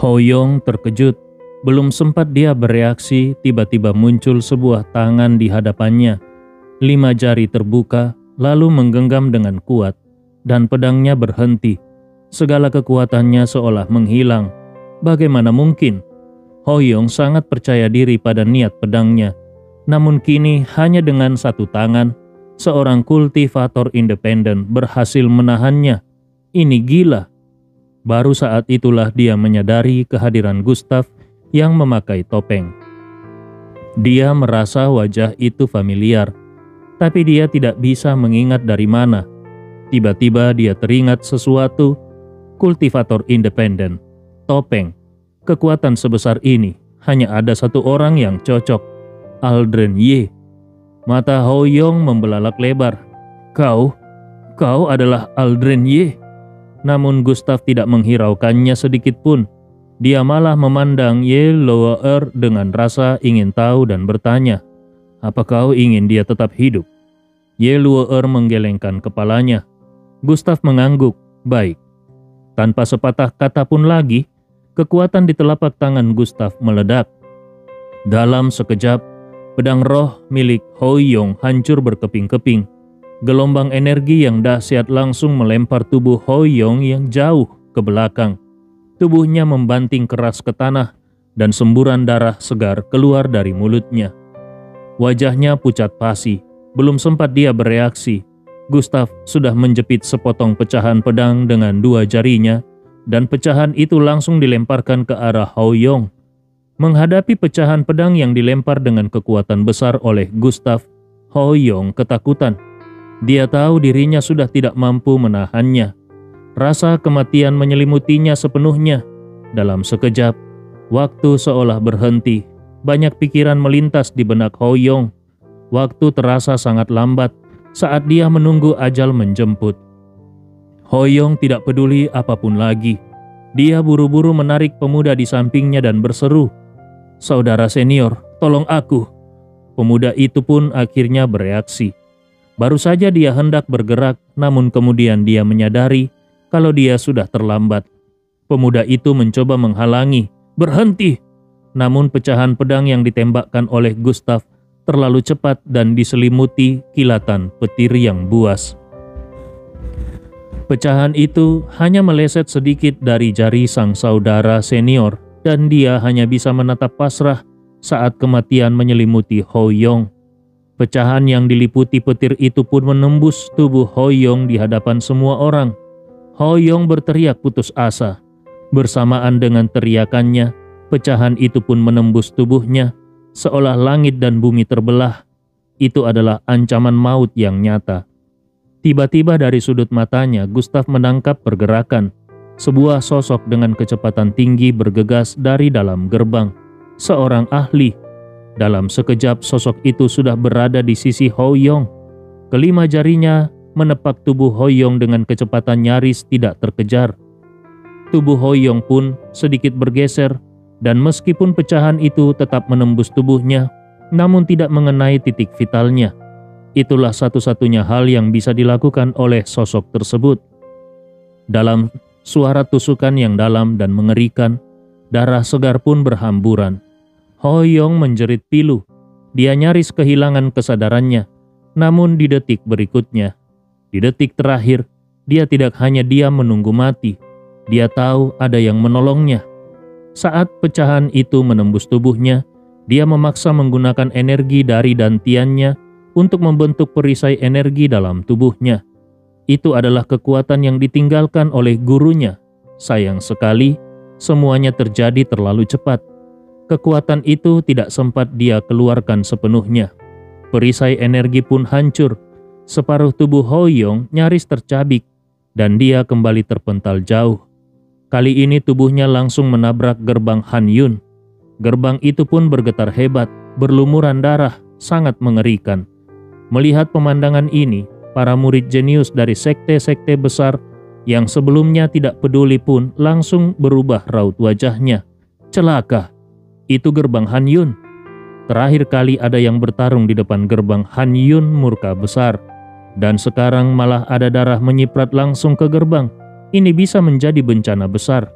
Ho Yong terkejut. Belum sempat dia bereaksi, tiba-tiba muncul sebuah tangan di hadapannya. 5 jari terbuka, lalu menggenggam dengan kuat, dan pedangnya berhenti. Segala kekuatannya seolah menghilang. Bagaimana mungkin? Ho Yong sangat percaya diri pada niat pedangnya. Namun kini hanya dengan satu tangan, seorang kultivator independen berhasil menahannya. Ini gila. Baru saat itulah dia menyadari kehadiran Gustav yang memakai topeng. Dia merasa wajah itu familiar, tapi dia tidak bisa mengingat dari mana. Tiba-tiba dia teringat sesuatu. Kultivator independen, topeng, kekuatan sebesar ini, hanya ada satu orang yang cocok, Aldren Ye. Mata Ho Yong membelalak lebar. Kau adalah Aldren Ye. Namun Gustav tidak menghiraukannya sedikit pun. Dia malah memandang Ye Luo'er dengan rasa ingin tahu dan bertanya, apa kau ingin dia tetap hidup? Ye Luo'er menggelengkan kepalanya. Gustav mengangguk, baik. Tanpa sepatah kata pun lagi, kekuatan di telapak tangan Gustav meledak. Dalam sekejap, pedang roh milik Ho Yong hancur berkeping-keping. Gelombang energi yang dahsyat langsung melempar tubuh Ho Yong yang jauh ke belakang. Tubuhnya membanting keras ke tanah dan semburan darah segar keluar dari mulutnya. Wajahnya pucat pasi. Belum sempat dia bereaksi, Gustav sudah menjepit sepotong pecahan pedang dengan 2 jarinya, dan pecahan itu langsung dilemparkan ke arah Ho Yong. Menghadapi pecahan pedang yang dilempar dengan kekuatan besar oleh Gustav, Ho Yong ketakutan. Dia tahu dirinya sudah tidak mampu menahannya. Rasa kematian menyelimutinya sepenuhnya. Dalam sekejap, waktu seolah berhenti. Banyak pikiran melintas di benak Ho Yong. Waktu terasa sangat lambat saat dia menunggu ajal menjemput. Ho Yong tidak peduli apapun lagi. Dia buru-buru menarik pemuda di sampingnya dan berseru, "Saudara senior, tolong aku." Pemuda itu pun akhirnya bereaksi. Baru saja dia hendak bergerak, namun kemudian dia menyadari kalau dia sudah terlambat. Pemuda itu mencoba menghalangi, "Berhenti!" Namun pecahan pedang yang ditembakkan oleh Gustav terlalu cepat dan diselimuti kilatan petir yang buas. Pecahan itu hanya meleset sedikit dari jari sang saudara senior, dan dia hanya bisa menatap pasrah saat kematian menyelimuti Ho Yong. Pecahan yang diliputi petir itu pun menembus tubuh Ho Yong di hadapan semua orang. Ho Yong berteriak putus asa. Bersamaan dengan teriakannya, pecahan itu pun menembus tubuhnya, seolah langit dan bumi terbelah. Itu adalah ancaman maut yang nyata. Tiba-tiba dari sudut matanya, Gustav menangkap pergerakan. Sebuah sosok dengan kecepatan tinggi bergegas dari dalam gerbang. Seorang ahli. Dalam sekejap sosok itu sudah berada di sisi Ho Yong. Kelima jarinya menepak tubuh Ho Yong dengan kecepatan nyaris tidak terkejar. Tubuh Ho Yong pun sedikit bergeser, dan meskipun pecahan itu tetap menembus tubuhnya, namun tidak mengenai titik vitalnya. Itulah satu-satunya hal yang bisa dilakukan oleh sosok tersebut. Dalam suara tusukan yang dalam dan mengerikan, darah segar pun berhamburan. Ho Yong menjerit pilu. Dia nyaris kehilangan kesadarannya. Namun di detik berikutnya, di detik terakhir, dia tidak hanya diam menunggu mati. Dia tahu ada yang menolongnya. Saat pecahan itu menembus tubuhnya, dia memaksa menggunakan energi dari dantiannya untuk membentuk perisai energi dalam tubuhnya. Itu adalah kekuatan yang ditinggalkan oleh gurunya. Sayang sekali, semuanya terjadi terlalu cepat. Kekuatan itu tidak sempat dia keluarkan sepenuhnya. Perisai energi pun hancur. Separuh tubuh Ho Yong nyaris tercabik, dan dia kembali terpental jauh. Kali ini tubuhnya langsung menabrak gerbang Han Yun. Gerbang itu pun bergetar hebat, berlumuran darah, sangat mengerikan. Melihat pemandangan ini, para murid jenius dari sekte-sekte besar yang sebelumnya tidak peduli pun langsung berubah raut wajahnya. Celaka, itu gerbang Han Yun. Terakhir kali ada yang bertarung di depan gerbang Han Yun murka besar. Dan sekarang malah ada darah menyiprat langsung ke gerbang. Ini bisa menjadi bencana besar.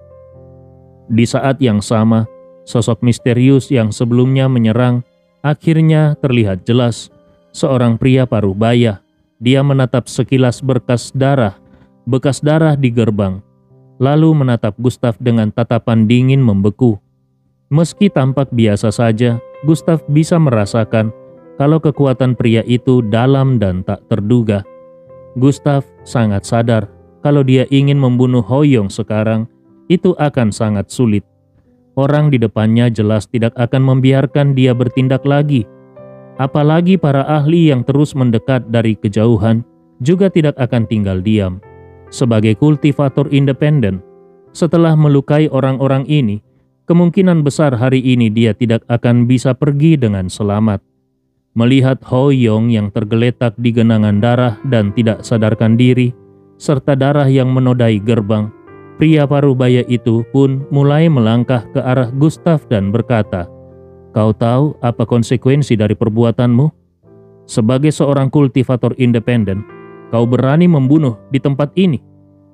Di saat yang sama, sosok misterius yang sebelumnya menyerang akhirnya terlihat jelas. Seorang pria parubaya. Dia menatap sekilas bekas darah di gerbang, lalu menatap Gustav dengan tatapan dingin membeku. Meski tampak biasa saja, Gustav bisa merasakan kalau kekuatan pria itu dalam dan tak terduga. Gustav sangat sadar kalau dia ingin membunuh Hoyong sekarang, itu akan sangat sulit. Orang di depannya jelas tidak akan membiarkan dia bertindak lagi. Apalagi para ahli yang terus mendekat dari kejauhan juga tidak akan tinggal diam. Sebagai kultivator independen, setelah melukai orang-orang ini, kemungkinan besar hari ini dia tidak akan bisa pergi dengan selamat. Melihat Hoyong yang tergeletak di genangan darah dan tidak sadarkan diri, serta darah yang menodai gerbang, pria parubaya itu pun mulai melangkah ke arah Gustav dan berkata, "Kau tahu apa konsekuensi dari perbuatanmu? Sebagai seorang kultivator independen, kau berani membunuh di tempat ini.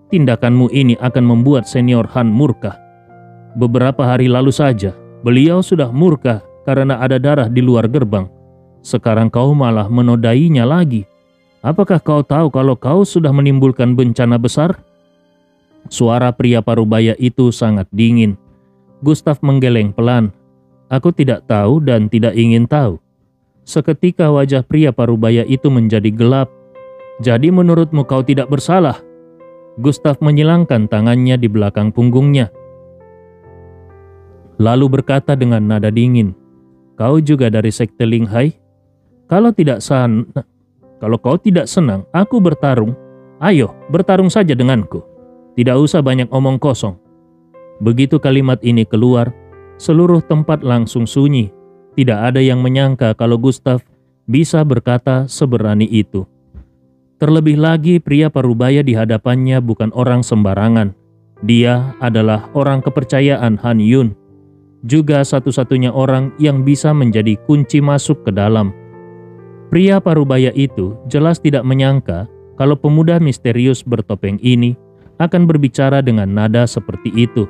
Tindakanmu ini akan membuat Senior Han murka. Beberapa hari lalu saja, beliau sudah murka karena ada darah di luar gerbang. Sekarang kau malah menodainya lagi. Apakah kau tahu kalau kau sudah menimbulkan bencana besar?" Suara pria parubaya itu sangat dingin. Gustav menggeleng pelan. "Aku tidak tahu dan tidak ingin tahu." Seketika wajah pria parubaya itu menjadi gelap. "Jadi menurutmu kau tidak bersalah?" Gustav menyilangkan tangannya di belakang punggungnya, lalu berkata dengan nada dingin, "Kau juga dari sekte Ling Hai? Kalau kau tidak senang aku bertarung, ayo bertarung saja denganku. Tidak usah banyak omong kosong." Begitu kalimat ini keluar, seluruh tempat langsung sunyi. Tidak ada yang menyangka kalau Gustav bisa berkata seberani itu. Terlebih lagi pria parubaya di hadapannya bukan orang sembarangan. Dia adalah orang kepercayaan Han Yun, juga satu-satunya orang yang bisa menjadi kunci masuk ke dalam. Pria parubaya itu jelas tidak menyangka kalau pemuda misterius bertopeng ini akan berbicara dengan nada seperti itu.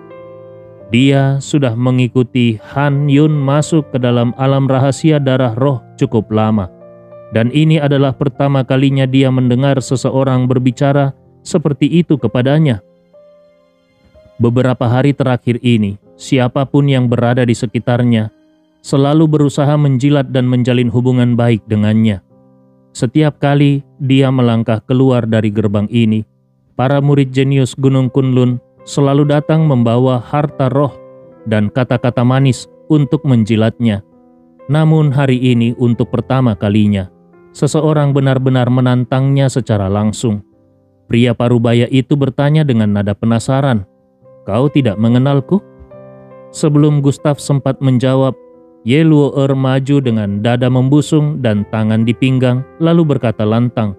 Dia sudah mengikuti Han Yun masuk ke dalam alam rahasia darah roh cukup lama. Dan ini adalah pertama kalinya dia mendengar seseorang berbicara seperti itu kepadanya. Beberapa hari terakhir ini, siapapun yang berada di sekitarnya selalu berusaha menjilat dan menjalin hubungan baik dengannya. Setiap kali dia melangkah keluar dari gerbang ini, para murid jenius Gunung Kunlun selalu datang membawa harta roh dan kata-kata manis untuk menjilatnya. Namun hari ini untuk pertama kalinya, seseorang benar-benar menantangnya secara langsung. Pria parubaya itu bertanya dengan nada penasaran, "Kau tidak mengenalku?" Sebelum Gustav sempat menjawab, Ye Luo'er maju dengan dada membusung dan tangan di pinggang, lalu berkata lantang,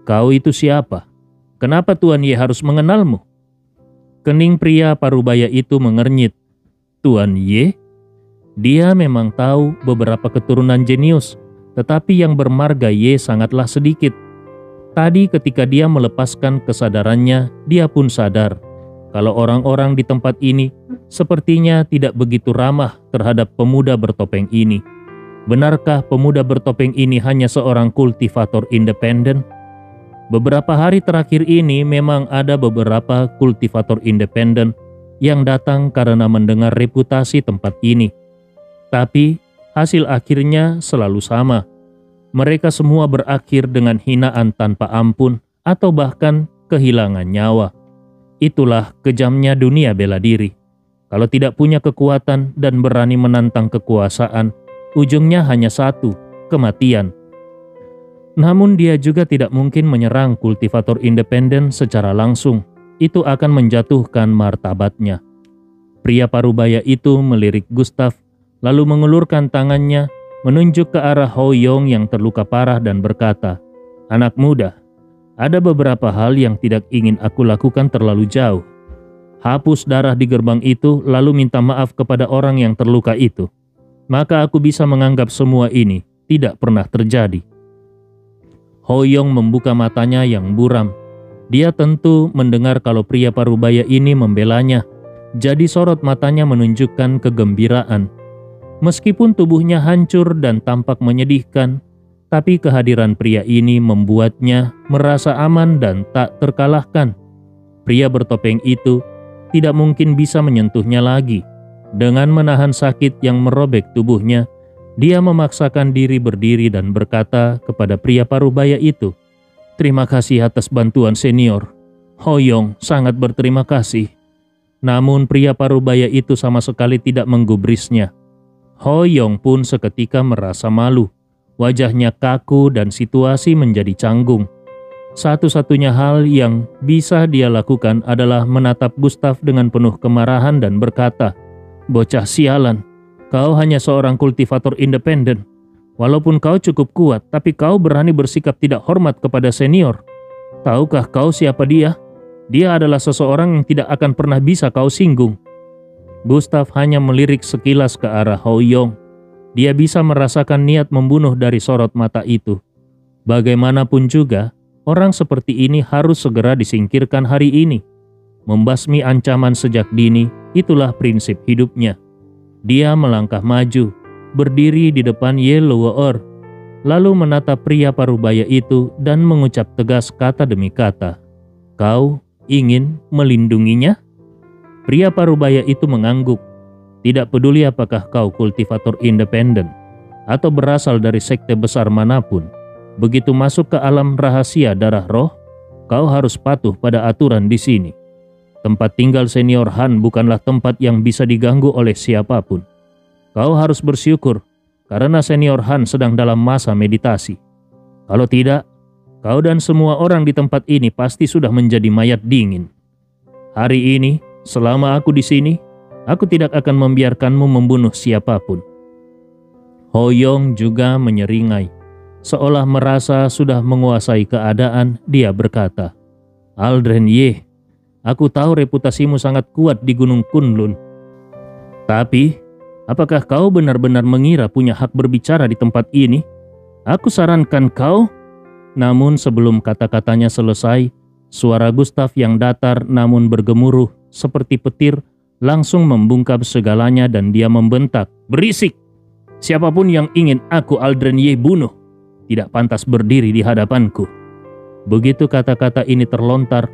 "Kau itu siapa? Kenapa Tuan Ye harus mengenalmu?" Kening pria parubaya itu mengernyit. Tuan Ye? Dia memang tahu beberapa keturunan jenius, tetapi yang bermarga Ye sangatlah sedikit. Tadi ketika dia melepaskan kesadarannya, dia pun sadar kalau orang-orang di tempat ini sepertinya tidak begitu ramah terhadap pemuda bertopeng ini. Benarkah pemuda bertopeng ini hanya seorang kultivator independen? Beberapa hari terakhir ini memang ada beberapa kultivator independen yang datang karena mendengar reputasi tempat ini. Tapi hasil akhirnya selalu sama. Mereka semua berakhir dengan hinaan tanpa ampun atau bahkan kehilangan nyawa. Itulah kejamnya dunia bela diri. Kalau tidak punya kekuatan dan berani menantang kekuasaan, ujungnya hanya satu, kematian. Namun dia juga tidak mungkin menyerang kultivator independen secara langsung. Itu akan menjatuhkan martabatnya. Pria parubaya itu melirik Gustav, lalu mengulurkan tangannya menunjuk ke arah Hoyong yang terluka parah dan berkata, "Anak muda, ada beberapa hal yang tidak ingin aku lakukan terlalu jauh. Hapus darah di gerbang itu lalu minta maaf kepada orang yang terluka itu. Maka aku bisa menganggap semua ini tidak pernah terjadi." Hoyong membuka matanya yang buram. Dia tentu mendengar kalau pria parubaya ini membelanya. jadi sorot matanya menunjukkan kegembiraan. Meskipun tubuhnya hancur dan tampak menyedihkan, tapi kehadiran pria ini membuatnya merasa aman dan tak terkalahkan. Pria bertopeng itu tidak mungkin bisa menyentuhnya lagi. Dengan menahan sakit yang merobek tubuhnya, dia memaksakan diri berdiri dan berkata kepada pria parubaya itu, "Terima kasih atas bantuan senior. Ho Yong sangat berterima kasih." Namun pria parubaya itu sama sekali tidak menggubrisnya. Ho Yong pun seketika merasa malu. Wajahnya kaku dan situasi menjadi canggung. Satu-satunya hal yang bisa dia lakukan adalah menatap Gustav dengan penuh kemarahan dan berkata, "Bocah sialan, kau hanya seorang kultivator independen. Walaupun kau cukup kuat, tapi kau berani bersikap tidak hormat kepada senior. Tahukah kau siapa dia? Dia adalah seseorang yang tidak akan pernah bisa kau singgung." Gustav hanya melirik sekilas ke arah Ho Yong. Dia bisa merasakan niat membunuh dari sorot mata itu. Bagaimanapun juga, orang seperti ini harus segera disingkirkan hari ini. Membasmi ancaman sejak dini, itulah prinsip hidupnya. Dia melangkah maju, berdiri di depan Ye Luo'er, lalu menatap pria parubaya itu dan mengucap tegas kata demi kata, "Kau ingin melindunginya?" Pria parubaya itu mengangguk. Tidak peduli apakah kau kultivator independen atau berasal dari sekte besar manapun, begitu masuk ke alam rahasia darah roh, kau harus patuh pada aturan di sini. Tempat tinggal senior Han bukanlah tempat yang bisa diganggu oleh siapapun. Kau harus bersyukur karena senior Han sedang dalam masa meditasi. Kalau tidak, kau dan semua orang di tempat ini pasti sudah menjadi mayat dingin. Hari ini, selama aku di sini, aku tidak akan membiarkanmu membunuh siapapun." Ho Yong juga menyeringai. Seolah merasa sudah menguasai keadaan, dia berkata, "Aldren Ye, aku tahu reputasimu sangat kuat di Gunung Kunlun. Tapi, apakah kau benar-benar mengira punya hak berbicara di tempat ini? Aku sarankan kau..." Namun sebelum kata-katanya selesai, suara Gustav yang datar namun bergemuruh seperti petir langsung membungkam segalanya dan dia membentak, "Berisik! Siapapun yang ingin aku Aldren Ye bunuh, tidak pantas berdiri di hadapanku." Begitu kata-kata ini terlontar,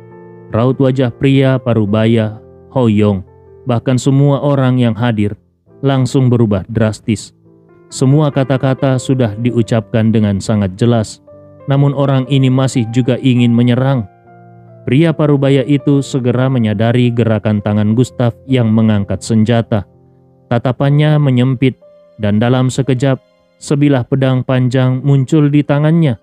raut wajah pria parubaya, Ho Yong, bahkan semua orang yang hadir, langsung berubah drastis. Semua kata-kata sudah diucapkan dengan sangat jelas, namun orang ini masih juga ingin menyerang. Pria parubaya itu segera menyadari gerakan tangan Gustav yang mengangkat senjata. Tatapannya menyempit, dan dalam sekejap, sebilah pedang panjang muncul di tangannya.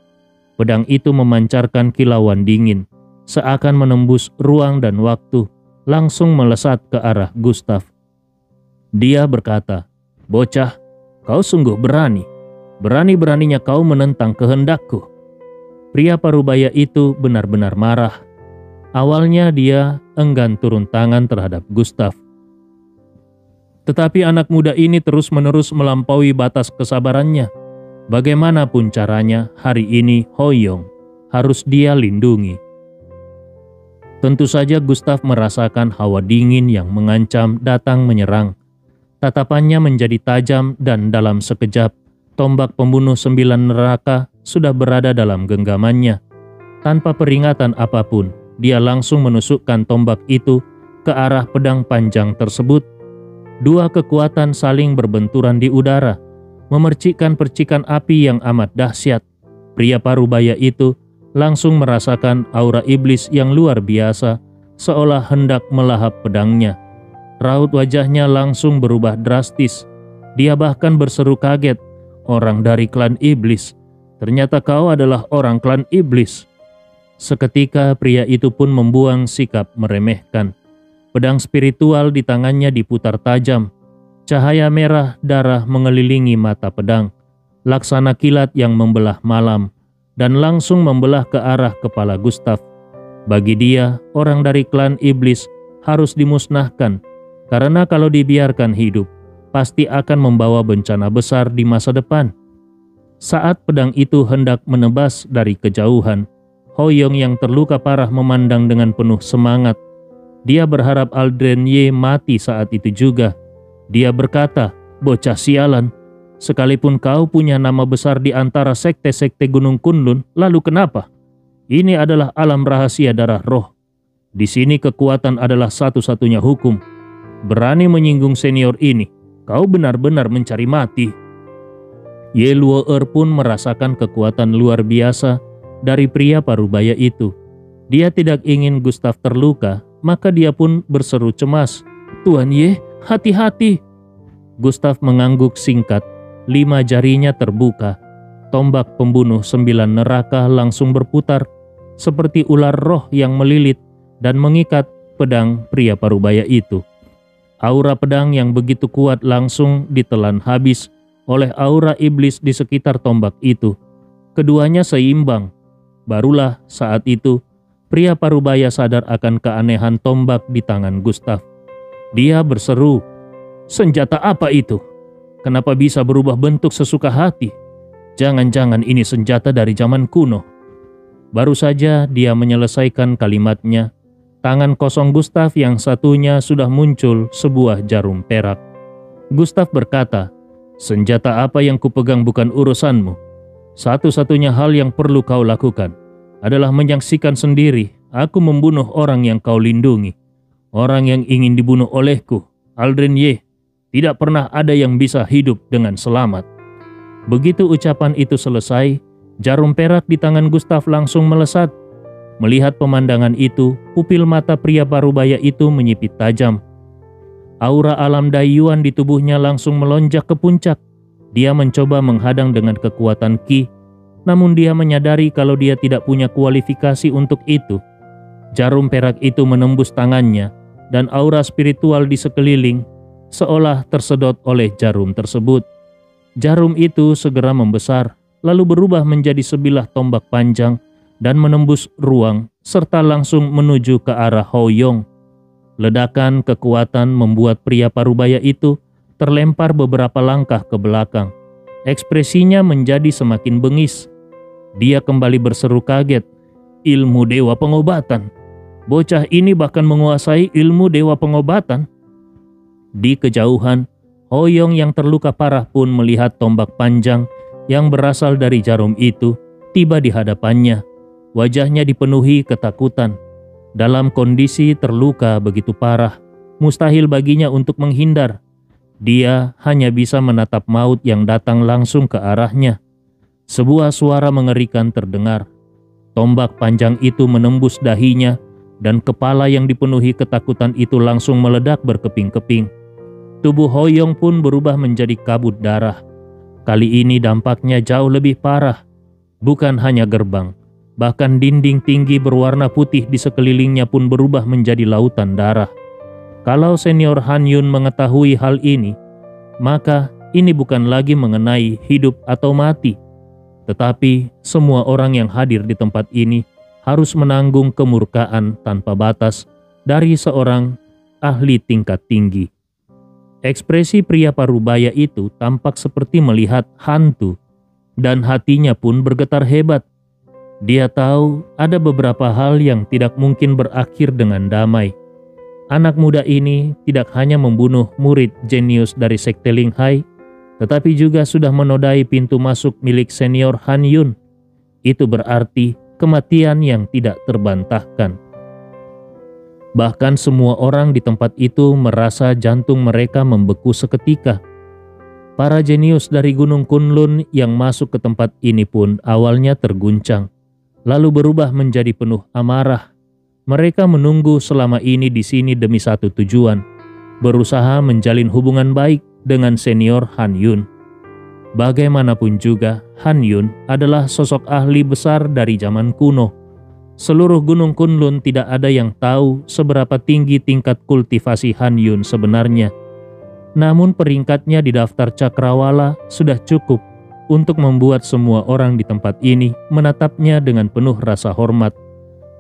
Pedang itu memancarkan kilauan dingin, seakan menembus ruang dan waktu, langsung melesat ke arah Gustav. Dia berkata, "Bocah, kau sungguh berani. Berani-beraninya kau menentang kehendakku." Pria parubaya itu benar-benar marah. Awalnya dia enggan turun tangan terhadap Gustav. Tetapi anak muda ini terus-menerus melampaui batas kesabarannya. Bagaimanapun caranya, hari ini Ho Yong harus dia lindungi. Tentu saja Gustav merasakan hawa dingin yang mengancam datang menyerang. Tatapannya menjadi tajam dan dalam sekejap, tombak pembunuh 9 neraka sudah berada dalam genggamannya. Tanpa peringatan apapun, dia langsung menusukkan tombak itu ke arah pedang panjang tersebut. Dua kekuatan saling berbenturan di udara, memercikkan percikan api yang amat dahsyat. Pria parubaya itu langsung merasakan aura iblis yang luar biasa, seolah hendak melahap pedangnya. Raut wajahnya langsung berubah drastis. Dia bahkan berseru kaget, "Orang dari klan iblis, ternyata kau adalah orang klan iblis." Seketika pria itu pun membuang sikap meremehkan. Pedang spiritual di tangannya diputar tajam. Cahaya merah darah mengelilingi mata pedang, laksana kilat yang membelah malam, dan langsung membelah ke arah kepala Gustav. Bagi dia, orang dari klan iblis harus dimusnahkan, karena kalau dibiarkan hidup, pasti akan membawa bencana besar di masa depan. Saat pedang itu hendak menebas dari kejauhan, Ho Yong yang terluka parah memandang dengan penuh semangat. Dia berharap Aldrenye mati saat itu juga. Dia berkata, "Bocah sialan, sekalipun kau punya nama besar di antara sekte-sekte Gunung Kunlun, lalu kenapa? Ini adalah alam rahasia darah roh. Di sini kekuatan adalah satu-satunya hukum. Berani menyinggung senior ini, kau benar-benar mencari mati." Ye Luo'er pun merasakan kekuatan luar biasa dari pria parubaya itu. Dia tidak ingin Gustav terluka, maka dia pun berseru cemas, "Tuan Ye, hati-hati!" Gustav mengangguk singkat, 5 jarinya terbuka. Tombak pembunuh 9 neraka langsung berputar, seperti ular roh yang melilit dan mengikat pedang pria parubaya itu. Aura pedang yang begitu kuat langsung ditelan habis oleh aura iblis di sekitar tombak itu. Keduanya seimbang. Barulah saat itu pria parubaya sadar akan keanehan tombak di tangan Gustav. Dia berseru, "Senjata apa itu? Kenapa bisa berubah bentuk sesuka hati? Jangan-jangan ini senjata dari zaman kuno." Baru saja dia menyelesaikan kalimatnya, tangan kosong Gustav yang satunya sudah muncul sebuah jarum perak. Gustav berkata, "Senjata apa yang kupegang bukan urusanmu. Satu-satunya hal yang perlu kau lakukan adalah menyaksikan sendiri aku membunuh orang yang kau lindungi, orang yang ingin dibunuh olehku, Aldrenye. Tidak pernah ada yang bisa hidup dengan selamat." Begitu ucapan itu selesai, jarum perak di tangan Gustav langsung melesat. Melihat pemandangan itu, pupil mata pria parubaya itu menyipit tajam. Aura alam dayuan di tubuhnya langsung melonjak ke puncak. Dia mencoba menghadang dengan kekuatan ki, namun dia menyadari kalau dia tidak punya kualifikasi untuk itu. Jarum perak itu menembus tangannya, dan aura spiritual di sekeliling seolah tersedot oleh jarum tersebut. Jarum itu segera membesar, lalu berubah menjadi sebilah tombak panjang dan menembus ruang serta langsung menuju ke arah Hoyong. Ledakan kekuatan membuat pria parubaya itu terlempar beberapa langkah ke belakang. Ekspresinya menjadi semakin bengis. Dia kembali berseru kaget, "Ilmu dewa pengobatan! Bocah ini bahkan menguasai ilmu dewa pengobatan!" Di kejauhan, Hoyong yang terluka parah pun melihat tombak panjang yang berasal dari jarum itu tiba di hadapannya. Wajahnya dipenuhi ketakutan. Dalam kondisi terluka begitu parah, mustahil baginya untuk menghindar. Dia hanya bisa menatap maut yang datang langsung ke arahnya. Sebuah suara mengerikan terdengar. Tombak panjang itu menembus dahinya, dan kepala yang dipenuhi ketakutan itu langsung meledak berkeping-keping. Tubuh Hoyong pun berubah menjadi kabut darah. Kali ini dampaknya jauh lebih parah. Bukan hanya gerbang, bahkan dinding tinggi berwarna putih di sekelilingnya pun berubah menjadi lautan darah. Kalau senior Han Yun mengetahui hal ini, maka ini bukan lagi mengenai hidup atau mati, tetapi semua orang yang hadir di tempat ini harus menanggung kemurkaan tanpa batas dari seorang ahli tingkat tinggi. Ekspresi pria parubaya itu tampak seperti melihat hantu, dan hatinya pun bergetar hebat. Dia tahu ada beberapa hal yang tidak mungkin berakhir dengan damai. Anak muda ini tidak hanya membunuh murid jenius dari sekte Linghai, tetapi juga sudah menodai pintu masuk milik senior Han Yun. Itu berarti kematian yang tidak terbantahkan. Bahkan semua orang di tempat itu merasa jantung mereka membeku seketika. Para jenius dari Gunung Kunlun yang masuk ke tempat ini pun awalnya terguncang, lalu berubah menjadi penuh amarah. Mereka menunggu selama ini di sini demi satu tujuan, berusaha menjalin hubungan baik dengan senior Han Yun. Bagaimanapun juga, Han Yun adalah sosok ahli besar dari zaman kuno. Seluruh Gunung Kunlun tidak ada yang tahu seberapa tinggi tingkat kultivasi Han Yun sebenarnya. Namun peringkatnya di daftar cakrawala sudah cukup untuk membuat semua orang di tempat ini menatapnya dengan penuh rasa hormat.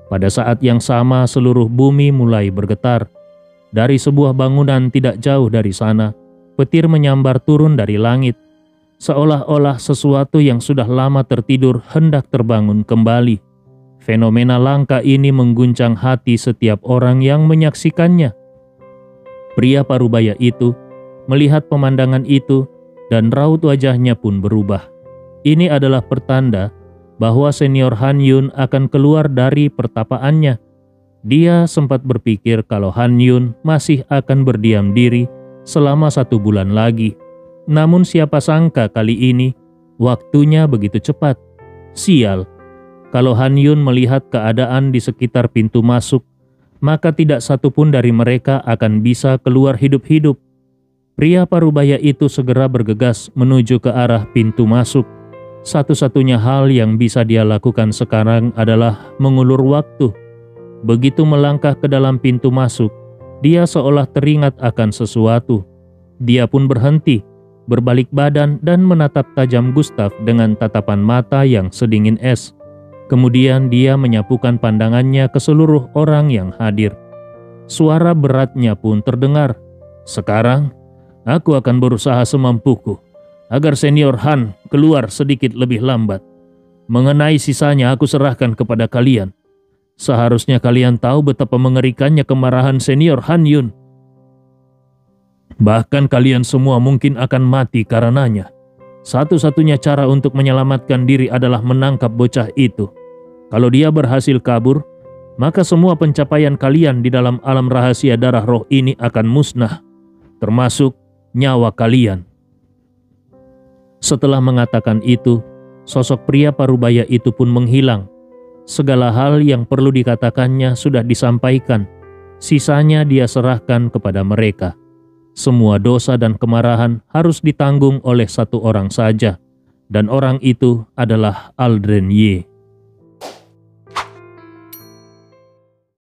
Pada saat yang sama seluruh bumi mulai bergetar. Dari sebuah bangunan tidak jauh dari sana, petir menyambar turun dari langit. Seolah-olah sesuatu yang sudah lama tertidur hendak terbangun kembali. Fenomena langka ini mengguncang hati setiap orang yang menyaksikannya. Pria parubaya itu melihat pemandangan itu dan raut wajahnya pun berubah. Ini adalah pertanda bahwa senior Han Yun akan keluar dari pertapaannya. Dia sempat berpikir kalau Han Yun masih akan berdiam diri selama 1 bulan lagi. Namun siapa sangka kali ini waktunya begitu cepat. Sial, kalau Han Yun melihat keadaan di sekitar pintu masuk, maka tidak satu pun dari mereka akan bisa keluar hidup-hidup. Pria parubaya itu segera bergegas menuju ke arah pintu masuk. Satu-satunya hal yang bisa dia lakukan sekarang adalah mengulur waktu. Begitu melangkah ke dalam pintu masuk, dia seolah teringat akan sesuatu. Dia pun berhenti, berbalik badan dan menatap tajam Gustav dengan tatapan mata yang sedingin es. Kemudian dia menyapukan pandangannya ke seluruh orang yang hadir. Suara beratnya pun terdengar. Sekarang, aku akan berusaha semampuku agar senior Han keluar sedikit lebih lambat. Mengenai sisanya aku serahkan kepada kalian. Seharusnya kalian tahu betapa mengerikannya kemarahan senior Han Yun. Bahkan kalian semua mungkin akan mati karenanya. Satu-satunya cara untuk menyelamatkan diri adalah menangkap bocah itu. Kalau dia berhasil kabur, maka semua pencapaian kalian di dalam alam rahasia darah roh ini akan musnah, termasuk nyawa kalian. Setelah mengatakan itu, sosok pria parubaya itu pun menghilang. Segala hal yang perlu dikatakannya sudah disampaikan. Sisanya dia serahkan kepada mereka. Semua dosa dan kemarahan harus ditanggung oleh satu orang saja, dan orang itu adalah Aldren Ye.